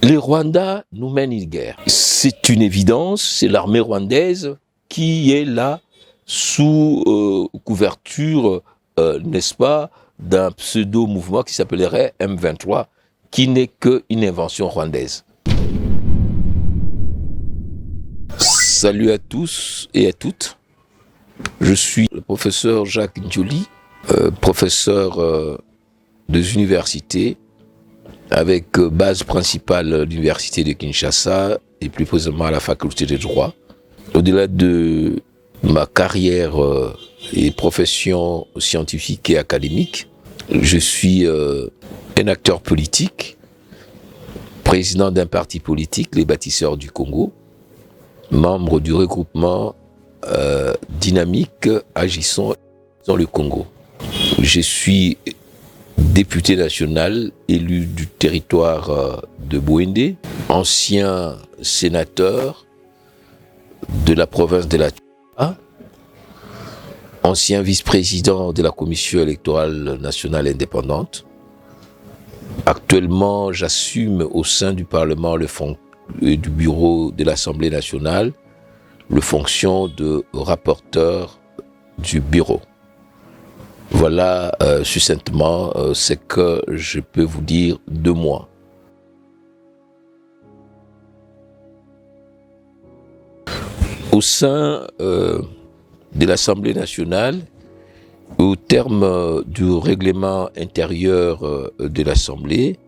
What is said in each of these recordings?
Les Rwandais nous mènent une guerre. C'est une évidence, c'est l'armée rwandaise qui est là sous couverture, n'est-ce pas, d'un pseudo-mouvement qui s'appellerait M23, qui n'est qu'une invention rwandaise. Salut à tous et à toutes. Je suis le professeur Jacques Ndioli, professeur des universités, avec base principale à l'université de Kinshasa et plus précisément à la faculté de droit. Au-delà de ma carrière et profession scientifique et académique, je suis un acteur politique, président d'un parti politique, les Bâtisseurs du Congo, membre du regroupement dynamique Agissons dans le Congo. Je suis député national élu du territoire de Bouendé, ancien sénateur de la province de la Tchoupa, ancien vice-président de la Commission électorale nationale indépendante. Actuellement, j'assume au sein du Parlement et du bureau de l'Assemblée nationale la fonction de rapporteur du bureau. Voilà succinctement ce que je peux vous dire de moi. Au sein de l'Assemblée nationale, au terme du règlement intérieur de l'Assemblée,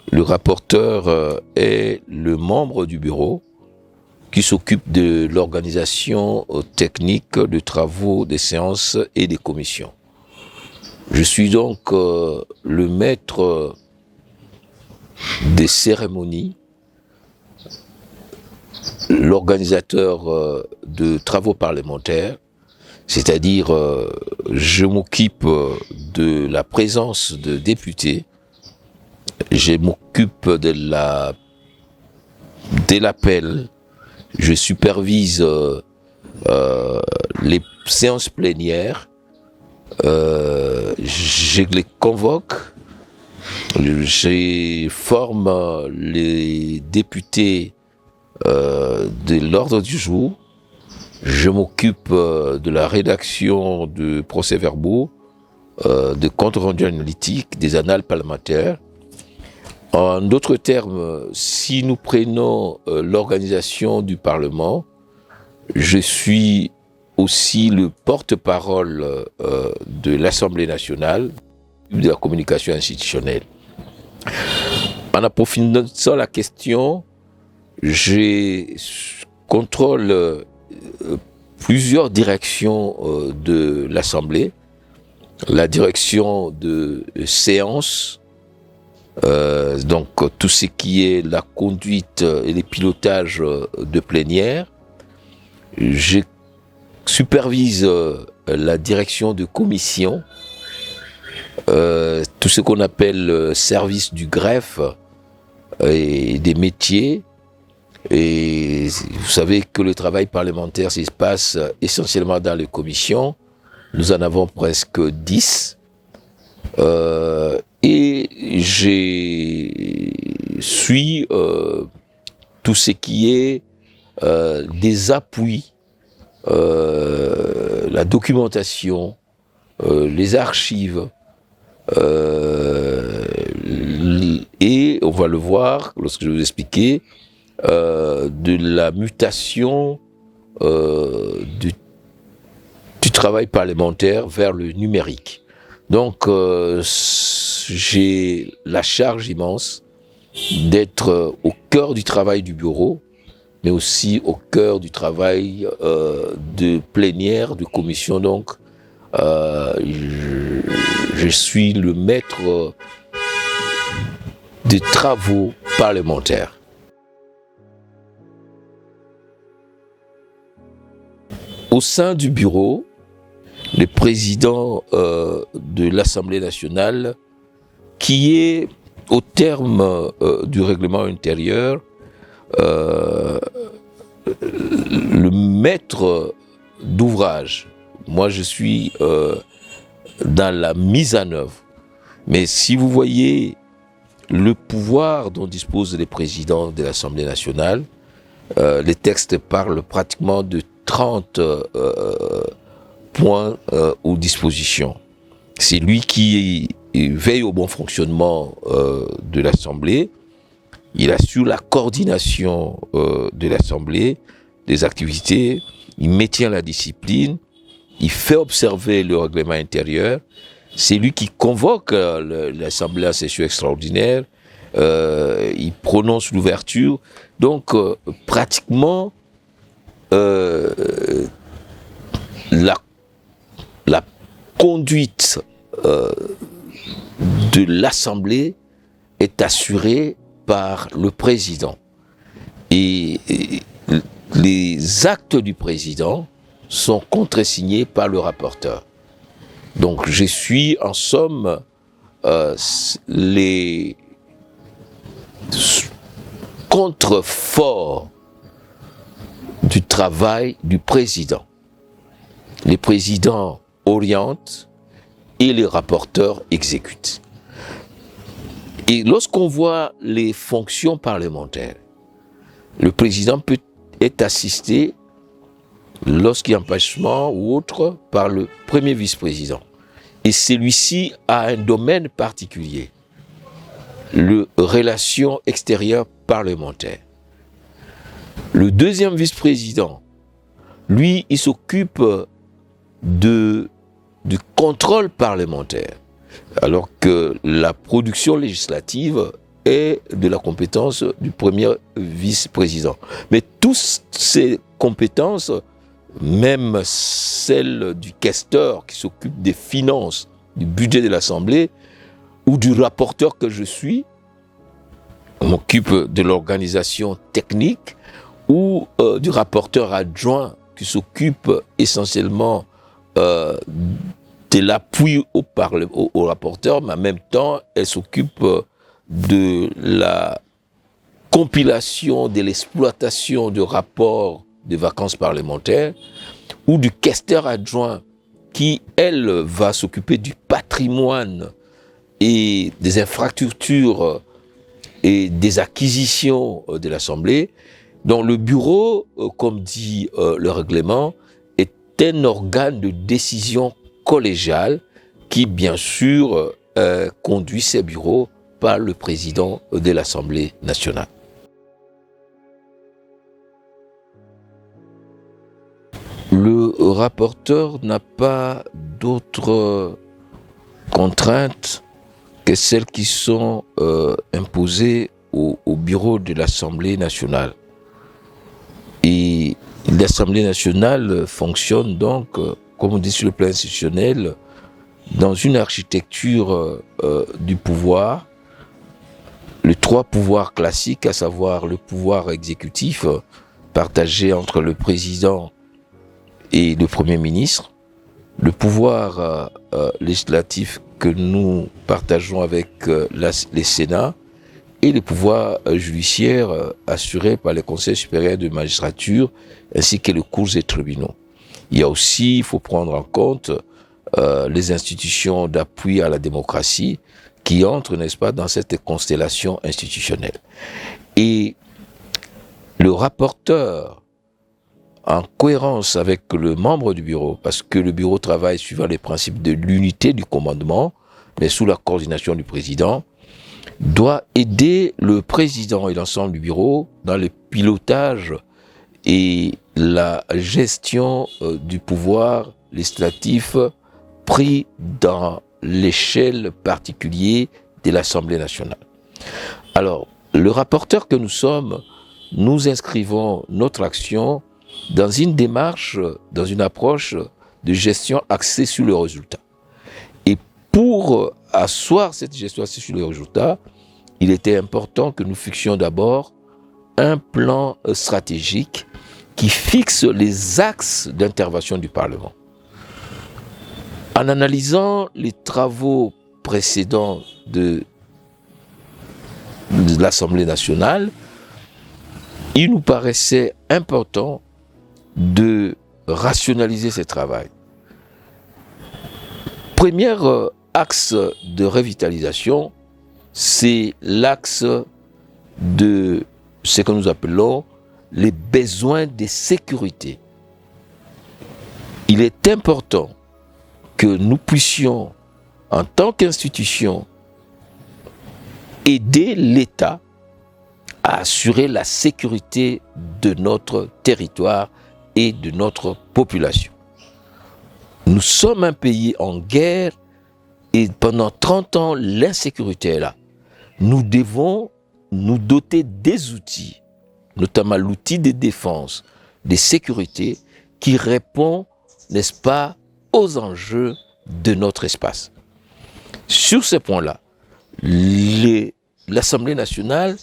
le rapporteur est le membre du bureau qui s'occupe de l'organisation technique de travaux des séances et des commissions. Je suis donc le maître des cérémonies, l'organisateur de travaux parlementaires, c'est-à-dire je m'occupe de la présence de députés, je m'occupe de l'appel, je supervise les séances plénières, je les convoque, je forme les députés de l'ordre du jour, je m'occupe de la rédaction de procès-verbaux, de comptes rendus analytiques, des annales parlementaires. En d'autres termes, si nous prenons l'organisation du Parlement, je suis aussi le porte-parole de l'Assemblée nationale, de la communication institutionnelle. En approfondissant la question, je contrôle plusieurs directions de l'Assemblée, la direction de séance, donc tout ce qui est la conduite et les pilotages de plénière. Je supervise la direction de commission, tout ce qu'on appelle service du greffe et des métiers. Et vous savez que le travail parlementaire se passe essentiellement dans les commissions. Nous en avons presque 10. Et je suis tout ce qui est des appuis, la documentation, les archives, et on va le voir lorsque je vais vous expliquer, de la mutation du travail parlementaire vers le numérique. Donc, j'ai la charge immense d'être au cœur du travail du bureau, mais aussi au cœur du travail de plénière, de commission. Donc, je suis le maître des travaux parlementaires. Au sein du bureau, le président de l'Assemblée nationale, qui est au terme du règlement intérieur, le maître d'ouvrage. Moi, je suis dans la mise en œuvre. Mais si vous voyez le pouvoir dont disposent les présidents de l'Assemblée nationale. Les textes parlent pratiquement de 30 points ou dispositions. C'est lui qui veille au bon fonctionnement de l'Assemblée. Il assure la coordination de l'Assemblée, des activités, il maintient la discipline, il fait observer le règlement intérieur. C'est lui qui convoque l'Assemblée à session extraordinaire, il prononce l'ouverture. Donc, pratiquement, la conduite de l'Assemblée est assurée par le président. Et les actes du président sont contresignés par le rapporteur. Donc, je suis en somme les contreforts du travail du président. Les présidents orientent et les rapporteurs exécutent. Et lorsqu'on voit les fonctions parlementaires, le président peut être assisté, lorsqu'il y a empêchement ou autre, par le premier vice-président. Et celui-ci a un domaine particulier, les relations extérieures parlementaires. Le deuxième vice-président, lui, il s'occupe du contrôle parlementaire, alors que la production législative est de la compétence du premier vice-président. Mais toutes ces compétences, même celle du questeur qui s'occupe des finances, du budget de l'Assemblée, ou du rapporteur que je suis, on m'occupe de l'organisation technique, ou du rapporteur adjoint qui s'occupe essentiellement de l'appui au rapporteur, mais en même temps, elle s'occupe de la compilation, de l'exploitation de rapports de vacances parlementaires, ou du questeur adjoint qui, elle, va s'occuper du patrimoine et des infrastructures et des acquisitions de l'Assemblée. Donc le bureau, comme dit le règlement, est un organe de décision collégiale qui, bien sûr, conduit ses bureaux par le président de l'Assemblée nationale. Le rapporteur n'a pas d'autres contraintes que celles qui sont imposées au bureau de l'Assemblée nationale. Et l'Assemblée nationale fonctionne donc, comme on dit sur le plan institutionnel, dans une architecture du pouvoir, les trois pouvoirs classiques, à savoir le pouvoir exécutif partagé entre le président et le Premier ministre, le pouvoir législatif que nous partageons avec les Sénats, et les pouvoirs judiciaires assurés par les conseils supérieurs de magistrature ainsi que les cours et tribunaux. Il y a aussi, il faut prendre en compte les institutions d'appui à la démocratie qui entrent, n'est-ce pas, dans cette constellation institutionnelle. Et le rapporteur, en cohérence avec le membre du bureau, parce que le bureau travaille suivant les principes de l'unité du commandement, mais sous la coordination du président, doit aider le président et l'ensemble du bureau dans le pilotage et la gestion du pouvoir législatif pris dans l'échelle particulière de l'Assemblée nationale. Alors, le rapporteur que nous sommes, nous inscrivons notre action dans une démarche, dans une approche de gestion axée sur le résultat. Et pour asseoir cette gestion axée sur le résultat, il était important que nous fixions d'abord un plan stratégique qui fixe les axes d'intervention du Parlement. En analysant les travaux précédents de l'Assemblée nationale, il nous paraissait important de rationaliser ce travail. Premier axe de revitalisation, c'est l'axe de ce que nous appelons les besoins de sécurité. Il est important que nous puissions, en tant qu'institution, aider l'État à assurer la sécurité de notre territoire et de notre population. Nous sommes un pays en guerre et pendant 30 ans, l'insécurité est là. Nous devons nous doter des outils, notamment l'outil de défense, de sécurité, qui répond, n'est-ce pas, aux enjeux de notre espace. Sur ce point-là, l'Assemblée nationale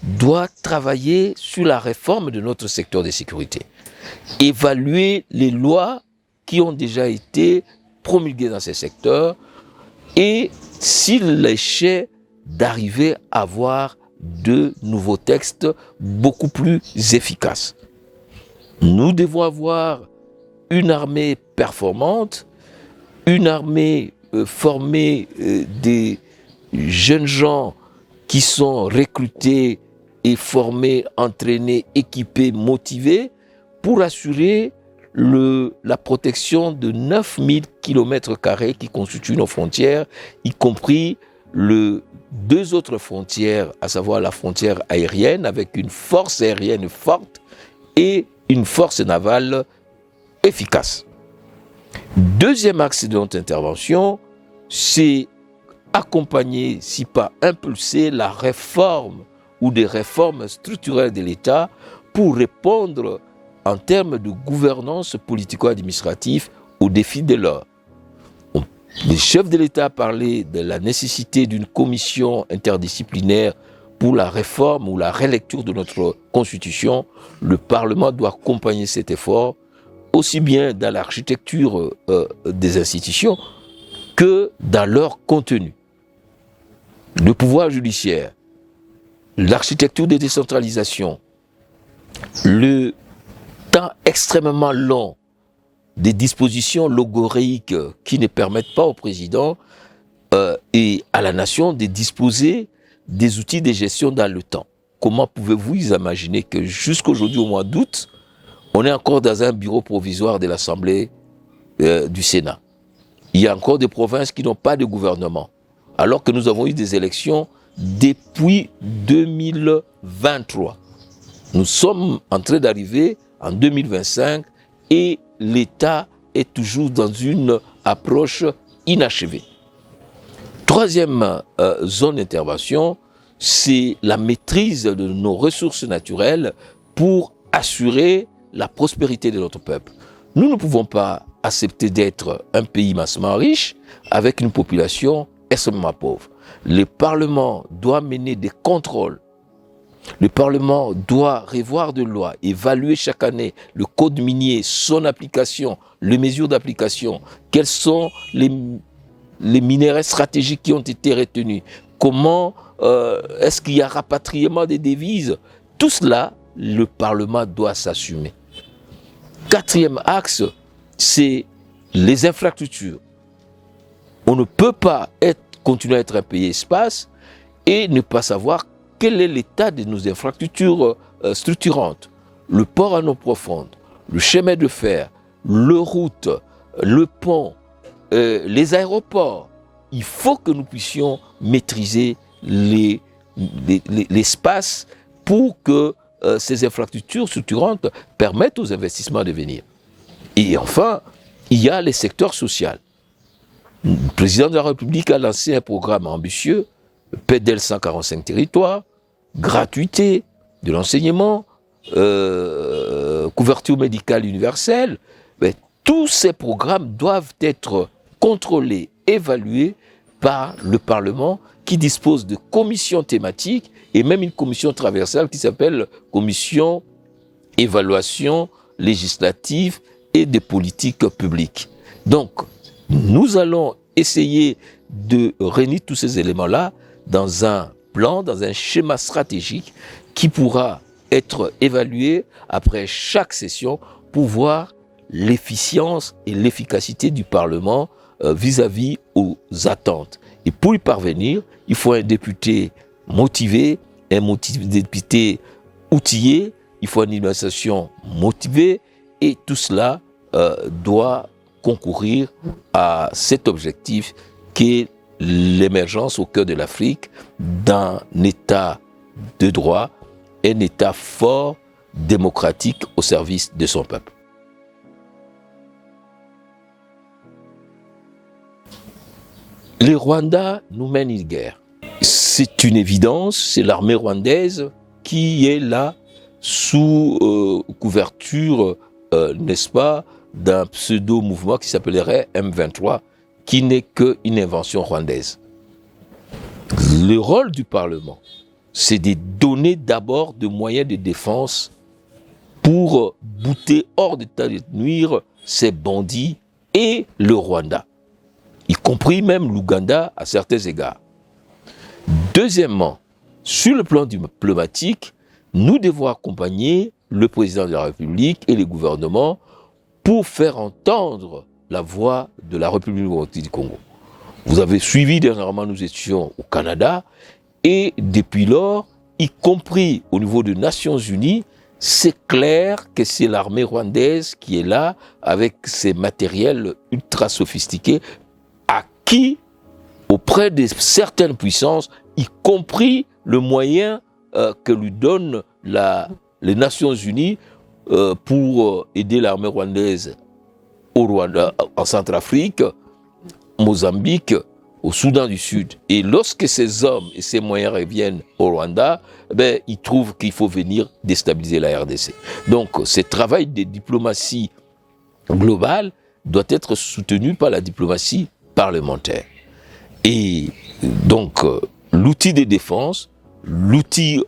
doit travailler sur la réforme de notre secteur de sécurité, évaluer les lois qui ont déjà été promulguées dans ces secteurs et, s'il l'échait, d'arriver à avoir de nouveaux textes beaucoup plus efficaces. Nous devons avoir une armée performante, une armée formée des jeunes gens qui sont recrutés et formés, entraînés, équipés, motivés pour assurer la protection de 9000 km² qui constituent nos frontières, y compris deux autres frontières, à savoir la frontière aérienne avec une force aérienne forte et une force navale efficace. Deuxième axe de notre intervention, c'est accompagner, si pas impulser, la réforme ou des réformes structurelles de l'État pour répondre en termes de gouvernance politico-administrative aux défis de l'heure. Les chefs de l'État parlaient de la nécessité d'une commission interdisciplinaire pour la réforme ou la relecture de notre Constitution. Le Parlement doit accompagner cet effort, aussi bien dans l'architecture des institutions que dans leur contenu. Le pouvoir judiciaire, l'architecture de décentralisation, le temps extrêmement long des dispositions logoréiques qui ne permettent pas au président et à la nation de disposer des outils de gestion dans le temps. Comment pouvez-vous imaginer que jusqu'aujourd'hui, au mois d'août, on est encore dans un bureau provisoire de l'Assemblée du Sénat? Il y a encore des provinces qui n'ont pas de gouvernement, alors que nous avons eu des élections depuis 2023. Nous sommes en train d'arriver en 2025 et l'État est toujours dans une approche inachevée. Troisième zone d'intervention, c'est la maîtrise de nos ressources naturelles pour assurer la prospérité de notre peuple. Nous ne pouvons pas accepter d'être un pays massivement riche avec une population extrêmement pauvre. Le Parlement doit mener des contrôles. Le Parlement doit revoir de lois, évaluer chaque année le code minier, son application, les mesures d'application, quels sont les minéraux stratégiques qui ont été retenus, comment est-ce qu'il y a rapatriement des devises. Tout cela, le Parlement doit s'assumer. Quatrième axe, c'est les infrastructures. On ne peut pas continuer à être un pays espace et ne pas savoir quel est l'état de nos infrastructures structurantes. Le port en eau profonde, le chemin de fer, les routes, le pont, les aéroports. Il faut que nous puissions maîtriser l'espace pour que ces infrastructures structurantes permettent aux investissements de venir. Et enfin, il y a les secteurs sociaux. Le président de la République a lancé un programme ambitieux, PEDEL 145 territoires, gratuité de l'enseignement, couverture médicale universelle. Mais tous ces programmes doivent être contrôlés, évalués par le Parlement qui dispose de commissions thématiques et même une commission transversale qui s'appelle commission évaluation législative et des politiques publiques. Donc, nous allons essayer de réunir tous ces éléments-là dans un plan, dans un schéma stratégique qui pourra être évalué après chaque session pour voir l'efficience et l'efficacité du Parlement vis-à-vis aux attentes Et pour y parvenir, il faut un député motivé, député outillé, il faut une administration motivée, et tout cela doit concourir à cet objectif qui est l'émergence au cœur de l'Afrique d'un État de droit, un État fort, démocratique au service de son peuple. Le Rwanda nous mène une guerre. C'est une évidence, c'est l'armée rwandaise qui est là sous couverture, n'est-ce pas, d'un pseudo-mouvement qui s'appellerait M23, qui n'est qu'une invention rwandaise. Le rôle du Parlement, c'est de donner d'abord des moyens de défense pour bouter hors d'état de nuire ces bandits et le Rwanda, y compris même l'Ouganda à certains égards. Deuxièmement, sur le plan diplomatique, nous devons accompagner le président de la République et les gouvernements pour faire entendre la voix de la République démocratique du Congo. Vous avez suivi dernièrement, nous étions au Canada, et depuis lors, y compris au niveau des Nations Unies, c'est clair que c'est l'armée rwandaise qui est là avec ses matériels ultra sophistiqués, à qui, auprès de certaines puissances, y compris le moyen que lui donnent les Nations Unies pour aider l'armée rwandaise au Rwanda, en Centrafrique, Mozambique, au Soudan du Sud. Et lorsque ces hommes et ces moyens reviennent au Rwanda, ils trouvent qu'il faut venir déstabiliser la RDC. Donc, ce travail de diplomatie globale doit être soutenu par la diplomatie parlementaire. Et donc, l'outil de défense, l'outil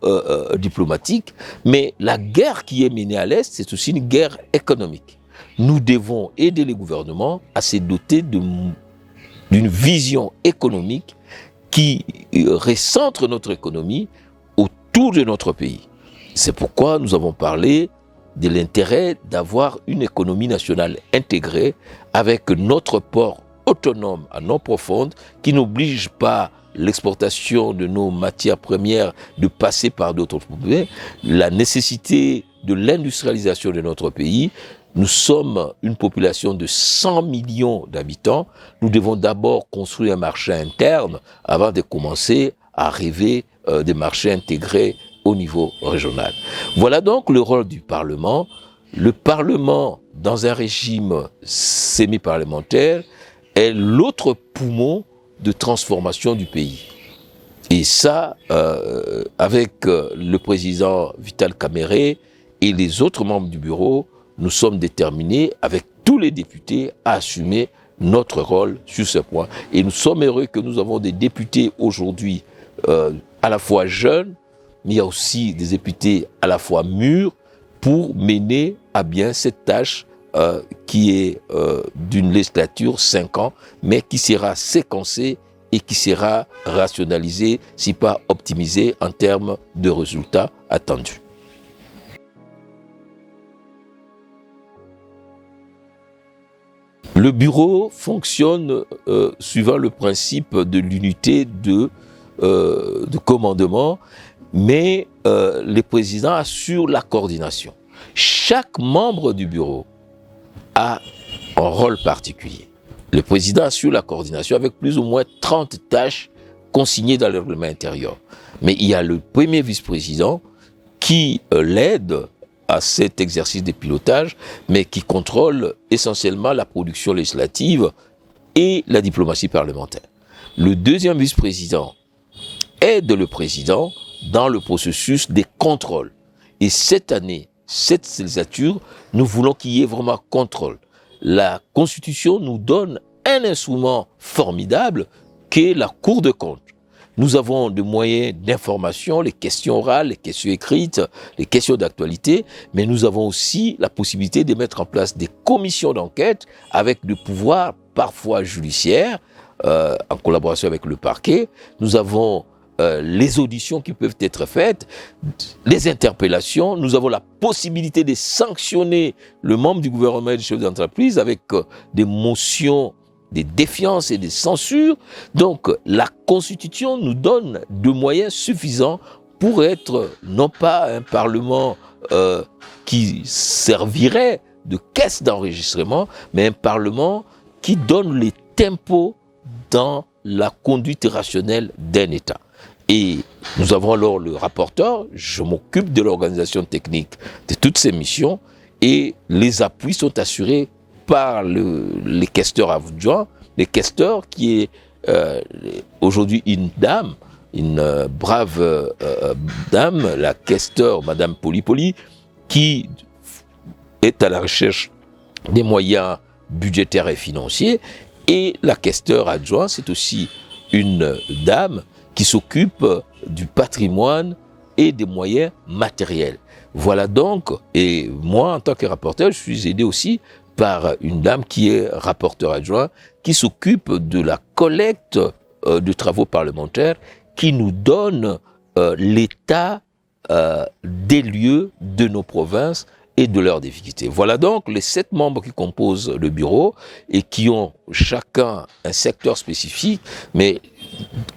diplomatique, mais la guerre qui est menée à l'Est, c'est aussi une guerre économique. Nous devons aider les gouvernements à se doter d'une vision économique qui recentre notre économie autour de notre pays. C'est pourquoi nous avons parlé de l'intérêt d'avoir une économie nationale intégrée avec notre port autonome à eau profonde qui n'oblige pas l'exportation de nos matières premières de passer par d'autres pays, la nécessité de l'industrialisation de notre pays. Nous sommes une population de 100 millions d'habitants. Nous devons d'abord construire un marché interne avant de commencer à rêver des marchés intégrés au niveau régional. Voilà donc le rôle du Parlement. Le Parlement, dans un régime semi-parlementaire, est l'autre poumon de transformation du pays. Et ça, avec le président Vital Kamerhe et les autres membres du bureau, nous sommes déterminés, avec tous les députés, à assumer notre rôle sur ce point. Et nous sommes heureux que nous avons des députés aujourd'hui à la fois jeunes, mais il y a aussi des députés à la fois mûrs pour mener à bien cette tâche qui est d'une législature 5 ans, mais qui sera séquencée et qui sera rationalisée, si pas optimisée en termes de résultats attendus. Le bureau fonctionne suivant le principe de l'unité de commandement, mais les présidents assurent la coordination. Chaque membre du bureau a un rôle particulier. Le président assure la coordination avec plus ou moins 30 tâches consignées dans le règlement intérieur. Mais il y a le premier vice-président qui l'aide à cet exercice de pilotage, mais qui contrôle essentiellement la production législative et la diplomatie parlementaire. Le deuxième vice-président aide le président dans le processus des contrôles. Et cette année, cette législature, nous voulons qu'il y ait vraiment contrôle. La Constitution nous donne un instrument formidable qu'est la Cour des comptes. Nous avons des moyens d'information, les questions orales, les questions écrites, les questions d'actualité, mais nous avons aussi la possibilité de mettre en place des commissions d'enquête avec des pouvoirs parfois judiciaires, en collaboration avec le parquet. Nous avons les auditions qui peuvent être faites, les interpellations. Nous avons la possibilité de sanctionner le membre du gouvernement et du chef d'entreprise avec des motions des défiances et des censures. Donc la Constitution nous donne de moyens suffisants pour être non pas un Parlement qui servirait de caisse d'enregistrement, mais un Parlement qui donne les tempos dans la conduite rationnelle d'un État. Et nous avons alors le rapporteur, je m'occupe de l'organisation technique de toutes ces missions, et les appuis sont assurés par les questeurs adjoints, les questeurs qui est aujourd'hui une dame, une brave dame, la questeur Madame Polypoly, qui est à la recherche des moyens budgétaires et financiers, et la questeur adjoint, c'est aussi une dame qui s'occupe du patrimoine et des moyens matériels. Voilà donc, et moi en tant que rapporteur, je suis aidé aussi par une dame qui est rapporteur adjoint, qui s'occupe de la collecte de travaux parlementaires, qui nous donne l'état des lieux de nos provinces et de leurs difficultés. Voilà donc les 7 membres qui composent le bureau et qui ont chacun un secteur spécifique, mais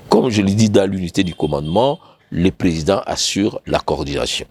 comme je l'ai dit dans l'unité du commandement, les présidents assurent la coordination.